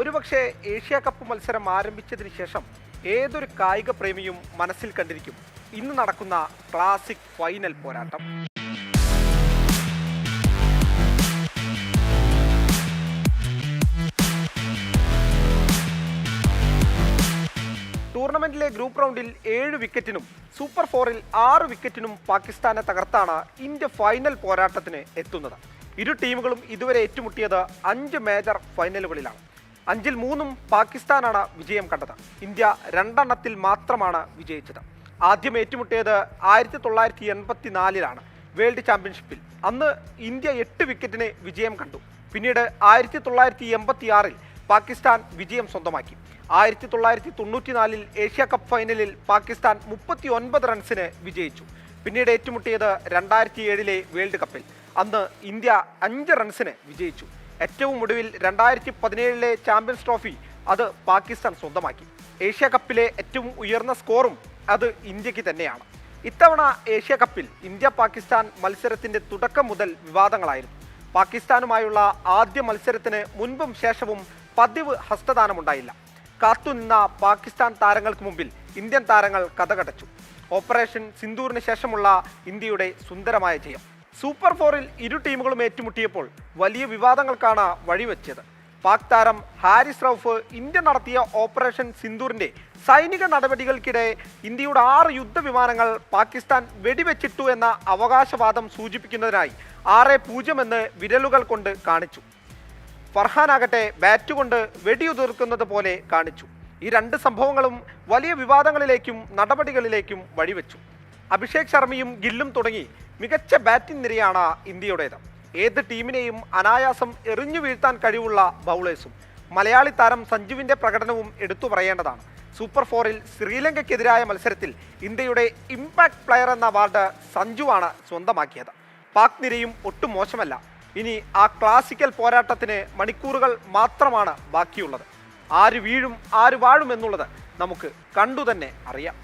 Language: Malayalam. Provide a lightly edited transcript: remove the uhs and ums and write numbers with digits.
ഒരുപക്ഷെ ഏഷ്യ കപ്പ് മത്സരം ആരംഭിച്ചതിന് ശേഷം ഏതൊരു കായിക പ്രേമിയും മനസ്സിൽ കണ്ടിരിക്കും ഇന്ന് നടക്കുന്ന ക്ലാസിക് ഫൈനൽ പോരാട്ടം. ടൂർണമെന്റിലെ ഗ്രൂപ്പ് റൗണ്ടിൽ 7 വിക്കറ്റിനും സൂപ്പർ 4-ൽ 6 വിക്കറ്റിനും പാകിസ്ഥാനെ തകർത്താണ് ഇന്ത്യ ഫൈനൽ പോരാട്ടത്തിന് എത്തുന്നത്. ഇരു ടീമുകളും ഇതുവരെ ഏറ്റുമുട്ടിയത് 5 മേജർ ഫൈനലുകളിലാണ്. 5-ൽ 3 പാകിസ്ഥാനാണ് വിജയം കണ്ടത്. ഇന്ത്യ 2 എണ്ണത്തിൽ മാത്രമാണ് വിജയിച്ചത്. ആദ്യം ഏറ്റുമുട്ടിയത് 1984-ലാണ് വേൾഡ് ചാമ്പ്യൻഷിപ്പിൽ. അന്ന് ഇന്ത്യ 8 വിക്കറ്റിന് വിജയം കണ്ടു. പിന്നീട് 1986-ൽ പാകിസ്ഥാൻ വിജയം സ്വന്തമാക്കി. 1994-ൽ ഏഷ്യ കപ്പ് ഫൈനലിൽ പാകിസ്ഥാൻ 39 റൺസിന് വിജയിച്ചു. പിന്നീട് ഏറ്റുമുട്ടിയത് 2007-ലെ വേൾഡ് കപ്പിൽ. അന്ന് ഇന്ത്യ 5 റൺസിന് വിജയിച്ചു. ഏറ്റവും ഒടുവിൽ 2017-ലെ ചാമ്പ്യൻസ് ട്രോഫി അത് പാകിസ്ഥാൻ സ്വന്തമാക്കി. ഏഷ്യ കപ്പിലെ ഏറ്റവും ഉയർന്ന സ്കോറും അത് ഇന്ത്യക്ക് തന്നെയാണ്. ഇത്തവണ ഏഷ്യ കപ്പിൽ ഇന്ത്യ പാകിസ്ഥാൻ മത്സരത്തിന്റെ തുടക്കം മുതൽ വിവാദങ്ങളായിരുന്നു. പാകിസ്ഥാനുമായുള്ള ആദ്യ മത്സരത്തിന് മുൻപും ശേഷവും പതിവ് ഹസ്തദാനമുണ്ടായില്ല. കാത്തുനിന്ന പാകിസ്ഥാൻ താരങ്ങൾക്ക് മുമ്പിൽ ഇന്ത്യൻ താരങ്ങൾ കഥകടച്ചു. ഓപ്പറേഷൻ സിന്ദൂറിന് ശേഷമുള്ള ഇന്ത്യയുടെ സുന്ദരമായ ജയം. സൂപ്പർ 4-ൽ ഇരു ടീമുകളും ഏറ്റുമുട്ടിയപ്പോൾ വലിയ വിവാദങ്ങൾക്കാണ് വഴിവെച്ചത്. പാക് താരം ഹാരിസ് റൌഫ് ഇന്ത്യ നടത്തിയ ഓപ്പറേഷൻ സിന്ദൂറിന്റെ സൈനിക നടപടികൾക്കിടെ ഇന്ത്യയുടെ 6 യുദ്ധവിമാനങ്ങൾ പാകിസ്ഥാൻ വെടിവെച്ചിട്ടു എന്ന അവകാശവാദം സൂചിപ്പിക്കുന്നതിനായി 6-0 എന്ന് വിരലുകൾ കൊണ്ട് കാണിച്ചു. ഫർഹാനാകട്ടെ ബാറ്റ് കൊണ്ട് വെടിയുതിർക്കുന്നത് പോലെ കാണിച്ചു. ഈ 2 സംഭവങ്ങളും വലിയ വിവാദങ്ങളിലേക്കും നടപടികളിലേക്കും വഴിവെച്ചു. അഭിഷേക് ശർമ്മയും ഗില്ലും തുടങ്ങി മികച്ച ബാറ്റിംഗ് നിരയാണ് ഇന്ത്യയുടേത്. ഏത് ടീമിനെയും അനായാസം എറിഞ്ഞു വീഴ്ത്താൻ കഴിവുള്ള ബൗളേഴ്സും. മലയാളി താരം സഞ്ജുവിൻ്റെ പ്രകടനവും എടുത്തു പറയേണ്ടതാണ്. സൂപ്പർ 4-ൽ ശ്രീലങ്കയ്ക്കെതിരായ മത്സരത്തിൽ ഇന്ത്യയുടെ ഇമ്പാക്ട് പ്ലെയർ എന്ന അവാർഡ് സഞ്ജുവാണ് സ്വന്തമാക്കിയത്. പാക് നിരയും ഒട്ടും മോശമല്ല. ഇനി ആ ക്ലാസിക്കൽ പോരാട്ടത്തിന് മണിക്കൂറുകൾ മാത്രമാണ് ബാക്കിയുള്ളത്. ആര് വീഴും ആര് വാഴും എന്നുള്ളത് നമുക്ക് കണ്ടുതന്നെ അറിയാം.